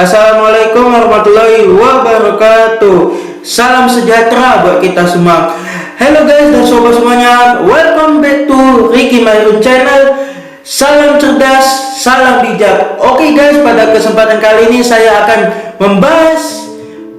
Assalamualaikum warahmatullahi wabarakatuh. Salam sejahtera buat kita semua. Hello guys dan sobat semuanya, welcome back to Ricky Mairun channel. Salam cerdas, salam bijak. Oke guys, pada kesempatan kali ini saya akan membahas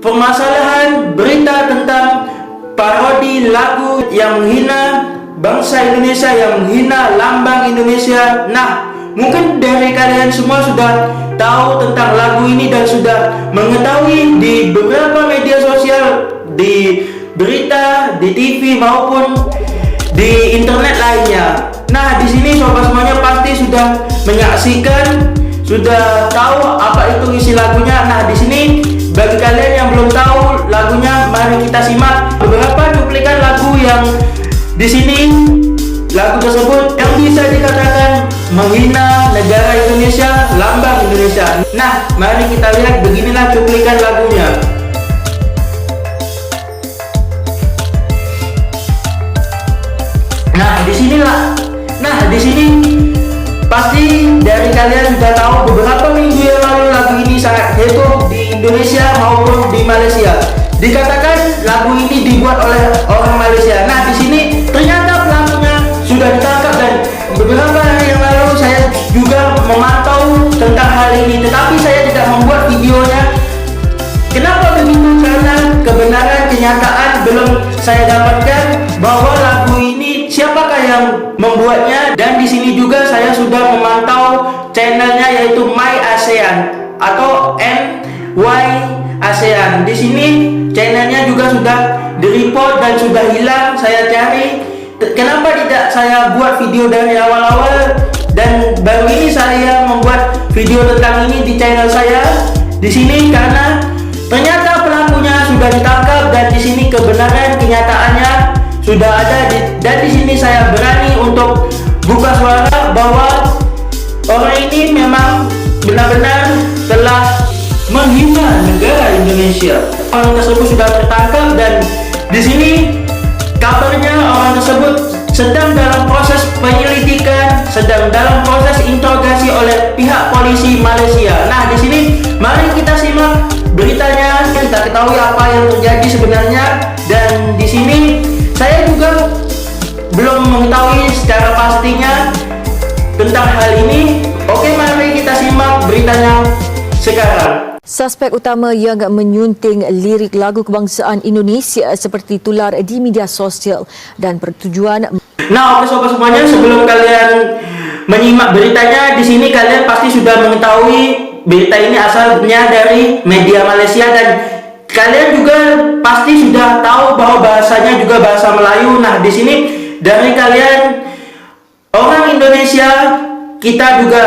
permasalahan berita tentang parodi lagu yang menghina bangsa Indonesia, yang menghina lambang Indonesia. Nah, mungkin dari kalian semua sudah tahu tentang lagu ini dan sudah mengetahui di beberapa media sosial, di berita, di TV maupun di internet lainnya. Nah, di sini sobat semuanya pasti sudah menyaksikan, sudah tahu apa itu isi lagunya. Nah, di sini bagi kalian yang belum tahu lagunya, mari kita simak beberapa cuplikan lagu yang di sini. Lagu tersebut yang bisa dikatakan menghina negara Indonesia, lambang Indonesia. Nah, mari kita lihat, beginilah cuplikan lagunya. Nah, di sini pasti dari kalian sudah tahu beberapa minggu yang lalu lagu ini sangat heboh di Indonesia maupun di Malaysia. Dikatakan lagu ini dibuat oleh orang Malaysia. Nah, di sini ternyata pelakunya sudah ditangkap dan beberapa hari yang lalu saya juga memantau tentang hal ini, tetapi saya tidak membuat videonya. Kenapa begitu? Karena kebenaran kenyataan belum saya dapatkan bahwa lagu ini siapakah yang membuatnya, dan di sini juga saya sudah memantau channelnya, yaitu My ASEAN atau MY ASEAN. Di sini channelnya juga sudah di-report dan sudah hilang. Saya cari, kenapa tidak saya buat video dari awal-awal, dan baru ini saya membuat video tentang ini di channel saya di sini, karena ternyata pelakunya sudah ditangkap dan di sini kebenaran kenyataannya sudah ada dan di sini saya berani untuk buka suara bahwa orang ini memang benar-benar telah menghina negara Indonesia. Orang tersebut sudah tertangkap dan di sini kabarnya orang tersebut sedang dalam proses penyelidikan, sedang dalam proses interogasi oleh pihak polisi Malaysia. Nah, di sini mari kita simak beritanya, kita ketahui apa yang terjadi sebenarnya, dan di sini saya juga belum mengetahui secara pastinya tentang hal ini. Oke, mari kita simak beritanya sekarang. Suspek utama yang menyunting lirik lagu kebangsaan Indonesia seperti tular di media sosial dan bertujuan. Nah, oke sobat semuanya, sebelum kalian menyimak beritanya, di sini kalian pasti sudah mengetahui berita ini asalnya dari media Malaysia dan kalian juga pasti sudah tahu bahwa bahasanya juga bahasa Melayu. Nah, di sini dari kalian orang Indonesia, kita juga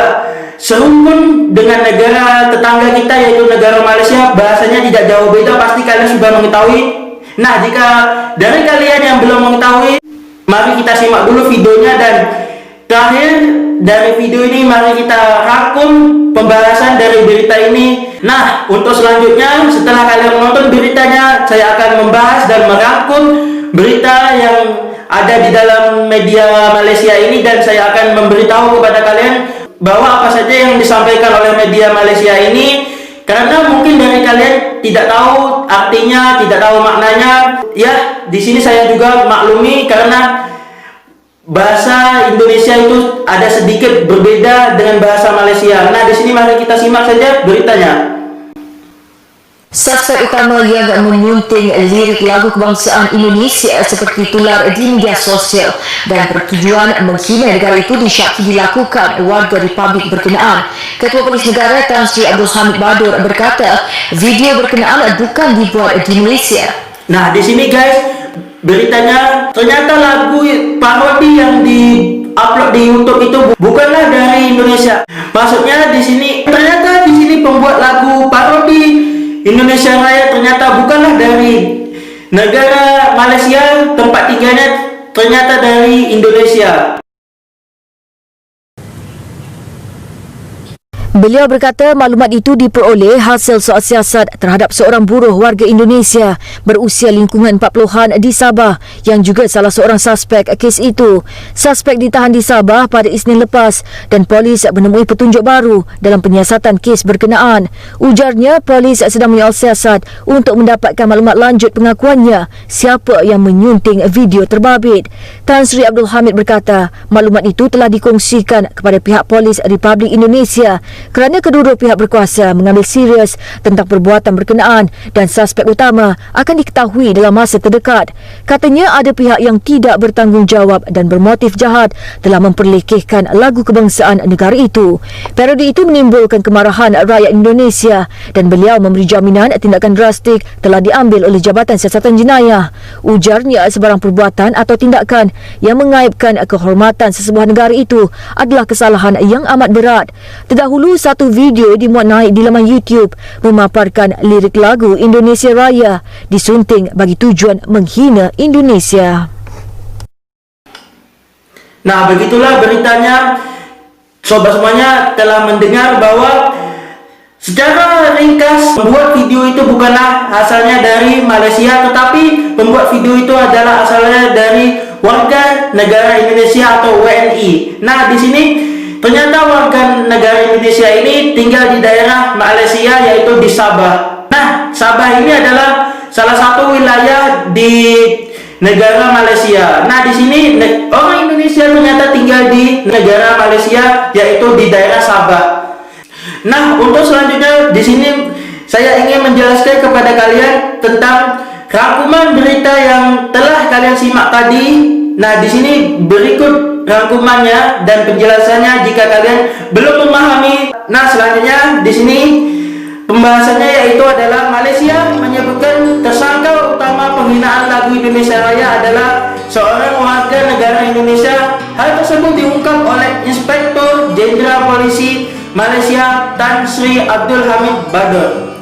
serumpun dengan negara tetangga kita yaitu negara Malaysia, bahasanya tidak jauh beda, pasti kalian sudah mengetahui. Nah, jika dari kalian yang belum mengetahui, mari kita simak dulu videonya, dan terakhir dari video ini mari kita rangkum pembahasan dari berita ini. Nah, untuk selanjutnya setelah kalian menonton beritanya, saya akan membahas dan merangkum berita yang ada di dalam media Malaysia ini, dan saya akan memberitahu kepada kalian bahwa apa saja yang disampaikan oleh media Malaysia ini, karena mungkin dari kalian tidak tahu artinya, tidak tahu maknanya. Ya, di sini saya juga maklumi karena bahasa Indonesia itu ada sedikit berbeda dengan bahasa Malaysia. Nah, di sini mari kita simak saja beritanya. Suspek utama yang menyunting lirik lagu kebangsaan Indonesia seperti tular di media sosial dan bertujuan menghina negara itu disyaki dilakukan warga Republik berkenaan. Ketua Polis Negara Tan Sri Abdul Hamid Badur berkata, video berkenaan bukan dibuat di Malaysia. Nah, di sini guys, beritanya ternyata lagu parodi yang di-upload di YouTube itu bukanlah dari Indonesia. Maksudnya di sini ternyata di sini pembuat lagu parodi Indonesia Raya ternyata bukanlah dari negara Malaysia, tempat tinggalnya ternyata dari Indonesia. Beliau berkata maklumat itu diperoleh hasil soal siasat terhadap seorang buruh warga Indonesia berusia lingkungan 40-an di Sabah yang juga salah seorang suspek kes itu. Suspek ditahan di Sabah pada Isnin lepas dan polis menemui petunjuk baru dalam penyiasatan kes berkenaan. Ujarnya polis sedang menyoal siasat untuk mendapatkan maklumat lanjut pengakuannya siapa yang menyunting video terbabit. Tan Sri Abdul Hamid berkata maklumat itu telah dikongsikan kepada pihak polis Republik Indonesia kerana kedua-dua pihak berkuasa mengambil serius tentang perbuatan berkenaan dan suspek utama akan diketahui dalam masa terdekat. Katanya ada pihak yang tidak bertanggungjawab dan bermotif jahat telah memperlekehkan lagu kebangsaan negara itu. Parodi itu menimbulkan kemarahan rakyat Indonesia dan beliau memberi jaminan tindakan drastik telah diambil oleh Jabatan Siasatan Jenayah. Ujarnya sebarang perbuatan atau tindakan yang mengaibkan kehormatan sesebuah negara itu adalah kesalahan yang amat berat. Terdahulu satu video dimuat naik di laman YouTube memaparkan lirik lagu Indonesia Raya disunting bagi tujuan menghina Indonesia. Nah, begitulah beritanya. Sobat semuanya telah mendengar bahwa secara ringkas pembuat video itu bukanlah asalnya dari Malaysia, tetapi pembuat video itu adalah asalnya dari warga negara Indonesia atau WNI. Nah, di sini ternyata warga negara Indonesia ini tinggal di daerah Malaysia, yaitu di Sabah. Nah, Sabah ini adalah salah satu wilayah di negara Malaysia. Nah, di sini orang Indonesia ternyata tinggal di negara Malaysia, yaitu di daerah Sabah. Nah, untuk selanjutnya di sini saya ingin menjelaskan kepada kalian tentang rangkuman berita yang telah kalian simak tadi. Nah, di sini berikut rangkumannya dan penjelasannya jika kalian belum memahami. Nah, selanjutnya di sini pembahasannya yaitu adalah Malaysia menyebutkan tersangka utama penghinaan lagu Indonesia Raya adalah seorang warga negara Indonesia. Hal tersebut diungkap oleh Inspektur Jenderal Polisi Malaysia Tan Sri Abdul Hamid Bador.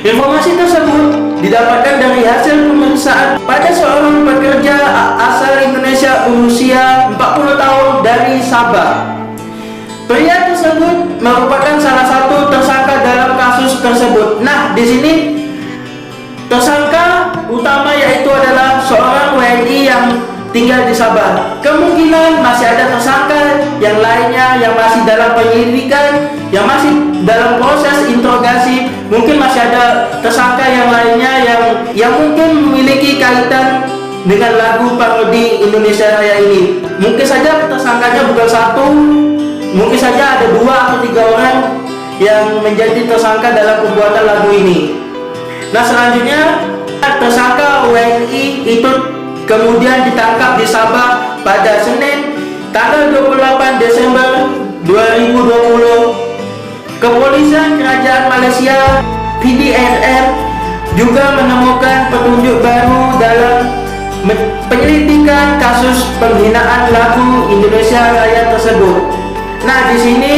Informasi tersebut didapatkan dari hasil pemeriksaan pada seorang pekerja asal Indonesia berusia 40 tahun dari Sabah. Pria tersebut merupakan salah satu tersangka dalam kasus tersebut. Nah, di sini tersangka utama yaitu adalah seorang WNI yang tinggal di Sabah. Kemungkinan masih ada tersangka yang lainnya yang masih dalam penyelidikan, yang masih dalam proses interogasi. Mungkin masih ada tersangka yang lainnya yang mungkin memiliki kaitan dengan lagu parodi Indonesia Raya ini. Mungkin saja tersangkanya bukan satu, mungkin saja ada 2 atau 3 orang yang menjadi tersangka dalam pembuatan lagu ini. Nah, selanjutnya tersangka WNI itu kemudian ditangkap di Sabah pada Senin tanggal 28 Desember 2020. Kepolisian Kerajaan Malaysia PDNR juga menemukan petunjuk baru dalam penyelidikan kasus penghinaan lagu Indonesia Raya tersebut. Nah, di sini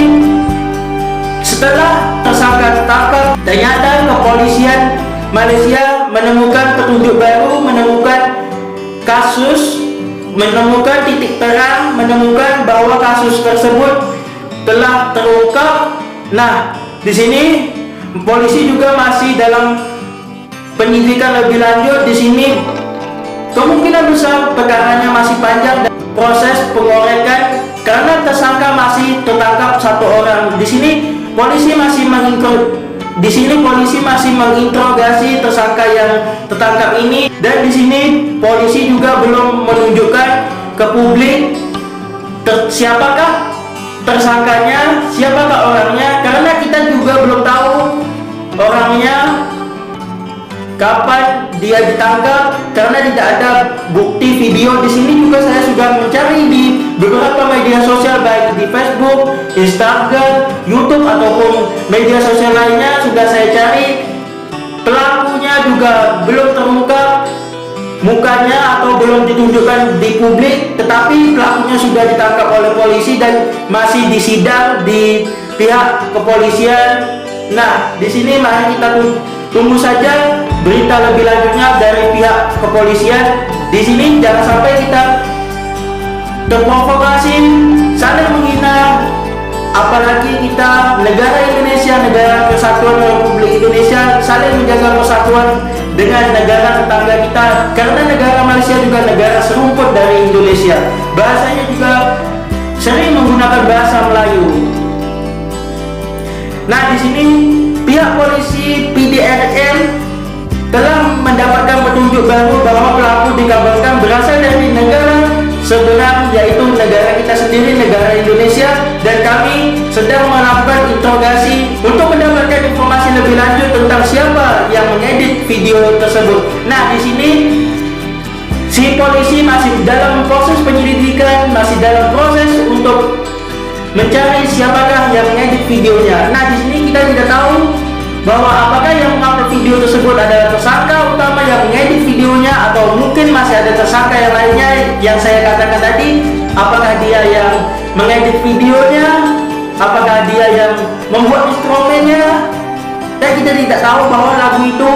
setelah tersangka tertangkap, ternyata kepolisian Malaysia menemukan petunjuk baru, menemukan kasus, menemukan titik terang, menemukan bahwa kasus tersebut telah terungkap. Nah, di sini polisi juga masih dalam penyelidikan lebih lanjut. Di sini kemungkinan besar perkaranya masih panjang dan proses pengorekan karena tersangka masih tertangkap 1 orang. Di sini polisi masih menginterogasi tersangka yang tertangkap ini, dan di sini polisi juga belum menunjukkan ke publik siapakah tersangkanya, siapakah orangnya, karena kita juga belum tahu orangnya, kapan dia ditangkap, karena tidak ada bukti video. Di sini juga saya sudah mencari di beberapa media sosial, baik di Facebook, Instagram, YouTube ataupun media sosial lainnya sudah saya cari. Pelakunya juga belum terungkap mukanya atau belum ditunjukkan di publik, tetapi pelakunya sudah ditangkap oleh polisi dan masih disidang di pihak kepolisian. Nah, di sini mari kita tunggu saja berita lebih lanjutnya dari pihak kepolisian. Di sini jangan sampai kita terprovokasi saling menghina apalagi kita negara Indonesia, negara kesatuan Republik Indonesia, saling menjaga persatuan dengan negara tetangga kita, karena negara Malaysia juga negara serumput dari Indonesia. Bahasanya juga sering menggunakan bahasa Melayu. Nah, di sini pihak polisi PDRN telah mendapatkan petunjuk baru bahwa pelaku dikabarkan berasal dari negara seberang, yaitu negara kita sendiri, negara Indonesia, dan kami sedang melakukan interogasi untuk mendapatkan informasi lebih lanjut tentang siapa yang mengedit video tersebut. Nah, di sini si polisi masih dalam proses penyelidikan, masih dalam proses untuk mencari siapakah yang mengedit videonya. Nah, di sini kita tidak tahu bahwa apakah yang mengupload video tersebut adalah tersangka utama yang mengedit videonya, atau mungkin masih ada tersangka yang lainnya yang saya katakan tadi. Apakah dia yang mengedit videonya, apakah dia yang membuat instrumennya, dan kita tidak tahu bahwa lagu itu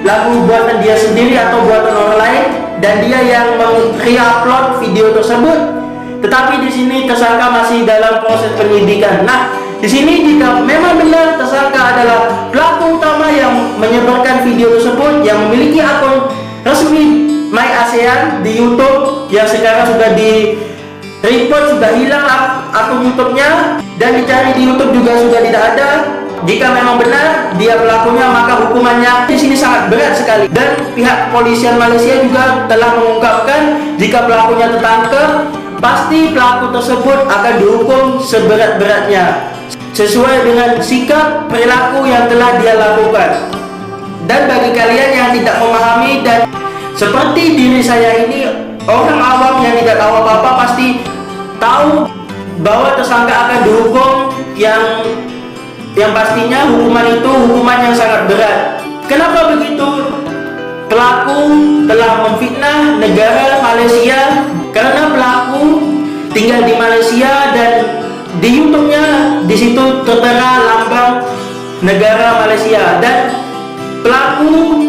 lagu buatan dia sendiri atau buatan orang lain, dan dia yang meng-re-upload video tersebut. Tetapi di sini tersangka masih dalam proses penyidikan. Nah, di sini jika memang benar tersangka adalah pelaku utama yang menyebarkan video tersebut, yang memiliki akun resmi MyASEAN di YouTube, yang sekarang sudah di report, sudah hilang akun YouTube-nya, dan dicari di YouTube juga sudah tidak ada. Jika memang benar dia pelakunya, maka hukumannya di sini sangat berat sekali. Dan pihak kepolisian Malaysia juga telah mengungkapkan jika pelakunya tertangkap, pasti pelaku tersebut akan dihukum seberat-beratnya sesuai dengan sikap perilaku yang telah dia lakukan. Dan bagi kalian yang tidak memahami, dan seperti diri saya ini, orang awam yang tidak tahu apa-apa, pasti tahu bahwa tersangka akan dihukum yang pastinya hukuman itu hukuman yang sangat berat. Kenapa begitu? Pelaku telah memfitnah negara Malaysia karena pelaku tinggal di Malaysia, dan di YouTube-nya di situ tertera lambang negara Malaysia, dan pelaku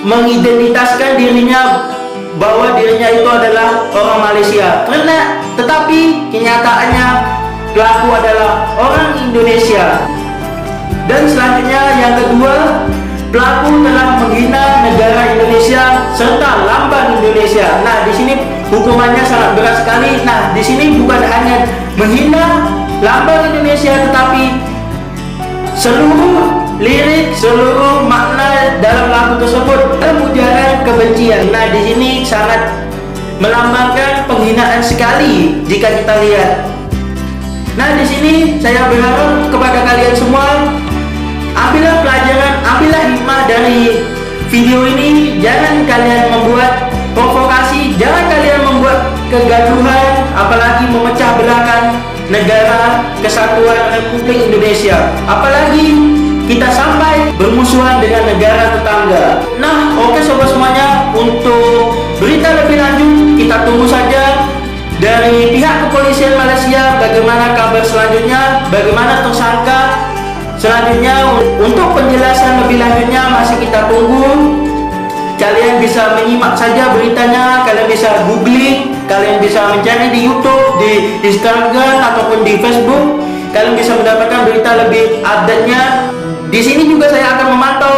mengidentitaskan dirinya bahwa dirinya itu adalah orang Malaysia. Tetapi kenyataannya pelaku adalah orang Indonesia. Dan selanjutnya yang kedua, pelaku telah menghina negara Indonesia serta lambang Indonesia. Nah, di sini hukumannya sangat berat sekali. Nah, di sini bukan hanya menghina lambang Indonesia, tetapi seluruh lirik, seluruh makna dalam lagu tersebut ujaran kebencian. Nah, di sini sangat melambangkan penghinaan sekali jika kita lihat. Nah, di sini saya berharap kepada kalian semua, ambillah pelajaran, ambillah hikmah dari video ini. Jangan kalian membuat provokasi, jangan kalian membuat kegaduhan, apalagi memecah belahkan negara kesatuan Republik Indonesia, apalagi kita sampai bermusuhan dengan negara tetangga. Nah, oke sobat semuanya, untuk berita lebih lanjut kita tunggu saja dari pihak kepolisian Malaysia bagaimana kabar selanjutnya, bagaimana tersangka selanjutnya. Untuk penjelasan lebih lanjutnya masih kita tunggu. Kalian bisa menyimak saja beritanya, kalian bisa googling, kalian bisa mencari di YouTube, di Instagram ataupun di Facebook. Kalian bisa mendapatkan berita lebih update-nya. Di sini juga saya akan memantau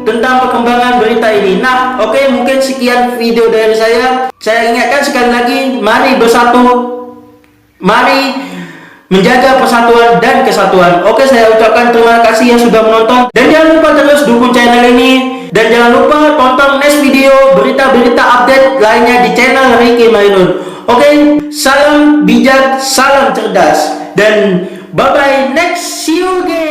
tentang perkembangan berita ini. Nah, oke, mungkin sekian video dari saya. Saya ingatkan sekali lagi, mari bersatu, mari menjaga persatuan dan kesatuan. Oke, saya ucapkan terima kasih yang sudah menonton, dan jangan lupa terus dukung channel ini, dan jangan lupa tonton next video berita-berita update lainnya di channel Ricky Mainun. Oke, salam bijak, salam cerdas, dan bye bye, next see you again.